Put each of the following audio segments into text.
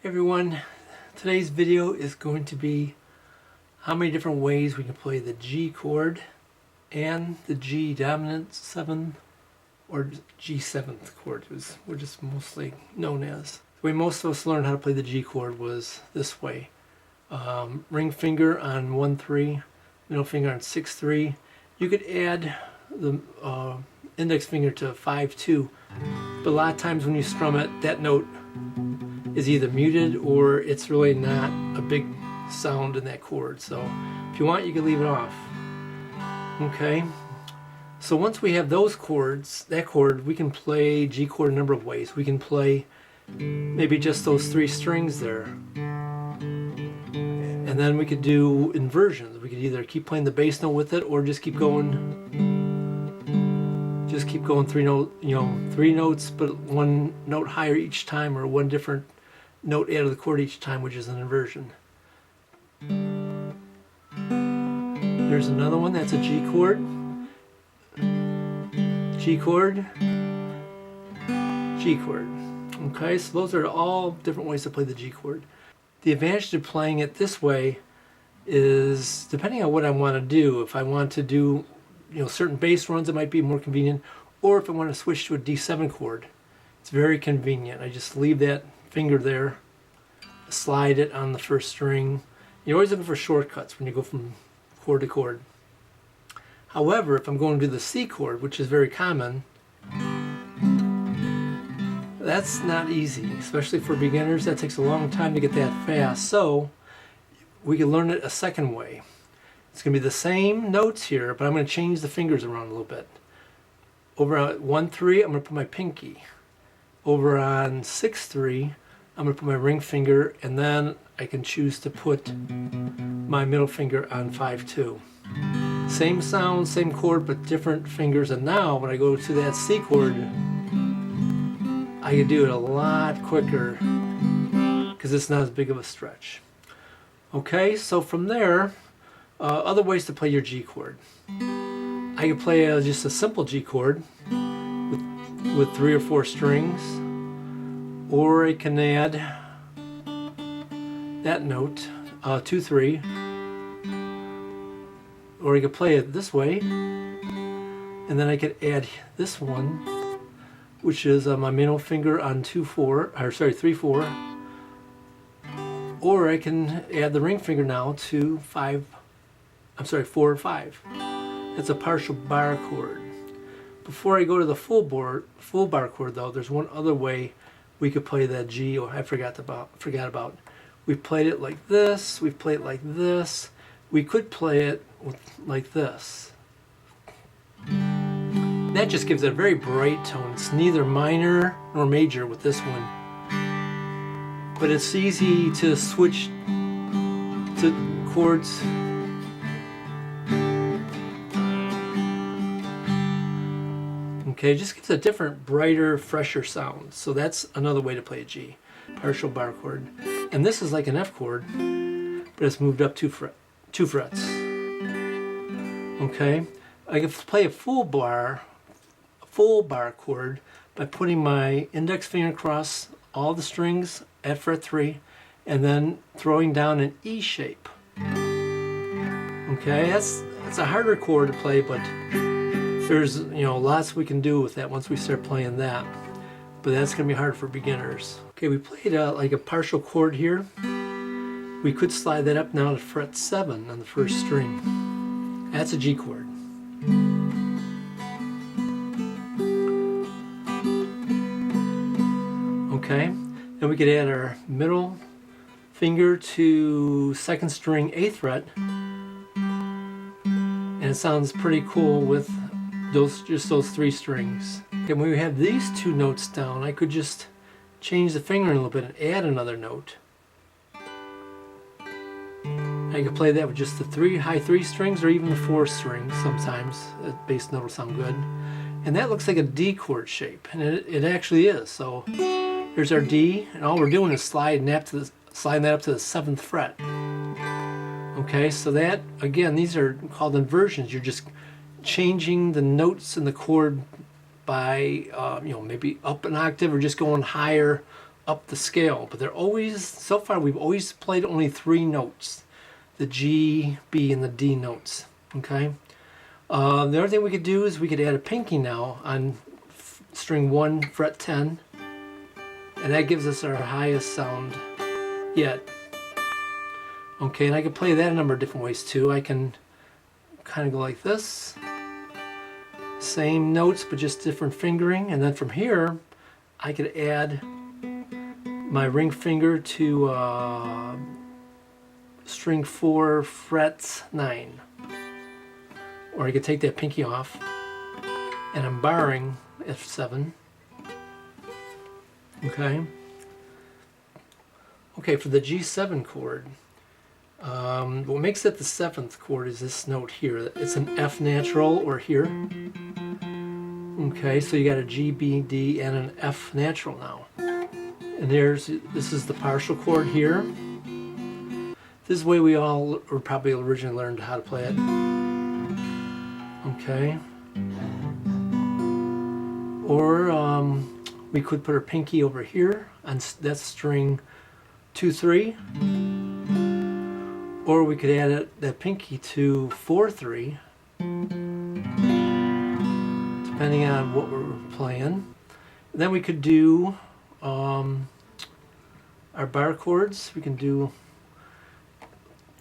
Everyone, today's video is going to be how many different ways we can play the G chord and the G dominant 7 or G7th chord, is what it's mostly known as. The way most of us learned how to play the G chord was this way. Ring finger on 1-3, middle finger on 6-3. You could add the index finger to 5-2, but a lot of times when you strum it, that note is either muted or it's really not a big sound in that chord. So if you want, you can leave it off. Okay, so once we have those chords, that chord, we can play G chord a number of ways. We can play maybe just those 3 strings there, and then we could do inversions. We could either keep playing the bass note with it or just keep going 3 notes, but 1 note higher each time, or 1 different note out of the chord each time, which is an inversion. There's another one, that's a G chord. G chord. G chord. Okay, so those are all different ways to play the G chord. The advantage to playing it this way is, depending on what I want to do, if I want to do certain bass runs, it might be more convenient, or if I want to switch to a D7 chord, it's very convenient. I just leave that finger there, slide it on the first string. You're always looking for shortcuts when you go from chord to chord. However, if I'm going to do the C chord, which is very common, that's not easy, especially for beginners. That takes a long time to get that fast. So we can learn it a second way. It's going to be the same notes here, but I'm going to change the fingers around a little bit. Over on 1-3, I'm going to put my pinky. Over on 6-3, I'm going to put my ring finger, and then I can choose to put my middle finger on 5-2. Same sound, same chord, but different fingers. And now when I go to that C chord, I can do it a lot quicker because it's not as big of a stretch. Okay, so from there, other ways to play your G chord. I can play just a simple G chord with 3 or 4 strings, or I can add that note, 2-3, or I could play it this way, and then I could add this one, which is my middle finger on 3-4, or I can add the ring finger now to 4 or 5. That's a partial bar chord. Before I go to the full bar chord though, there's one other way we could play that G, or I forgot about. We've played it like this, we've played it like this. We could play it like this. That just gives it a very bright tone. It's neither minor nor major with this one. But it's easy to switch to chords. Okay, it just gives a different, brighter, fresher sound. So that's another way to play a G, partial bar chord. And this is like an F chord, but it's moved up 2 frets. Okay, I can play a full bar chord by putting my index finger across all the strings at fret 3, and then throwing down an E shape. Okay, that's a harder chord to play, but there's lots we can do with that once we start playing that. But that's going to be hard for beginners. Okay, we played like a partial chord here. We could slide that up now to fret 7 on the first string. That's a G chord. Okay, then we could add our middle finger to 2nd string 8th fret, and it sounds pretty cool with just those 3 strings. Okay, when we have these 2 notes down, I could just change the finger a little bit and add another note. I could play that with just the high 3 strings, or even the 4 strings sometimes. The bass note will sound good. And that looks like a D chord shape, and it actually is. So here's our D, and all we're doing is sliding that up to the 7th fret. Okay, so that, again, these are called inversions. You're just changing the notes in the chord by maybe up an octave, or just going higher up the scale, but they're always, so far we've always played only 3 notes, the G, B, and the D notes. Okay. The other thing we could do is we could add a pinky now on string 1, fret 10, and that gives us our highest sound yet. Okay, and I can play that a number of different ways too. I can kind of go like this, same notes but just different fingering, and then from here I could add my ring finger to string 4, fret 9. Or I could take that pinky off, and I'm barring F7. Okay. Okay, for the G7 chord, what makes it the 7th chord is this note here. It's an F natural, or here. Okay, so you got a G, B, D, and an F natural now. And this is the partial chord here. This is the way we all or probably originally learned how to play it. Okay. Or we could put our pinky over here, and that's string 2, 3. Or we could add that pinky to 4, 3, depending on what we're playing. And then we could do our bar chords. We can do,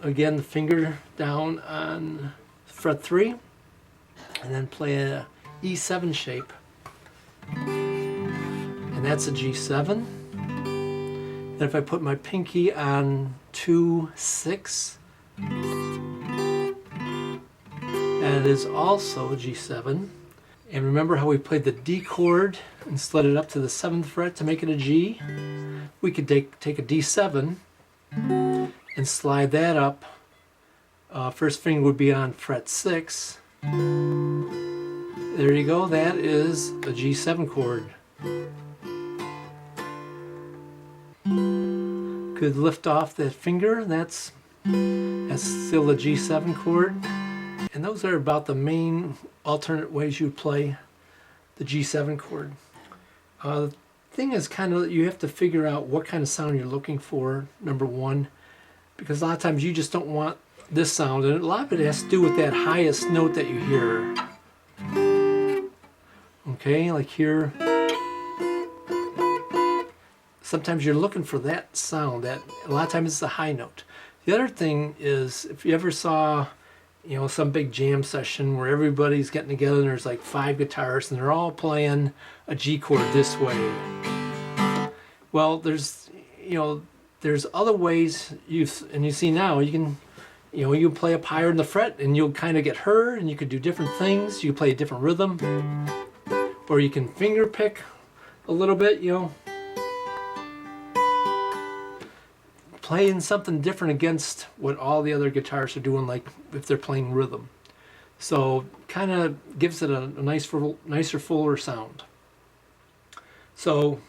again, the finger down on fret 3, and then play a E7 shape, and that's a G7. And if I put my pinky on 2, 6, that is also G7. And remember how we played the D chord and slid it up to the 7th fret to make it a G? We could take a D7 and slide that up. First finger would be on fret 6. There you go, that is a G7 chord. Could lift off that finger, that's still a G7 chord. And those are about the main alternate ways you play the G7 chord. The thing is kind of, you have to figure out what kind of sound you're looking for, number one, because a lot of times you just don't want this sound, and a lot of it has to do with that highest note that you hear. Okay, like here. Sometimes you're looking for that sound, that a lot of times it's a high note. The other thing is, if you ever saw, you know, some big jam session where everybody's getting together and there's like 5 guitarists and they're all playing a G chord this way. Well, there's other ways you see now you can, you play up higher in the fret and you'll kind of get heard, and you could do different things. You can play a different rhythm, or you can finger pick a little bit, playing something different against what all the other guitarists are doing, like if they're playing rhythm. So kind of gives it a nicer, fuller sound. So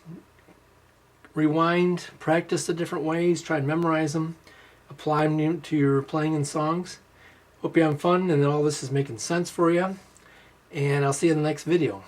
rewind, practice the different ways, try and memorize them, apply them to your playing in songs. Hope you're having fun and all this is making sense for you. And I'll see you in the next video.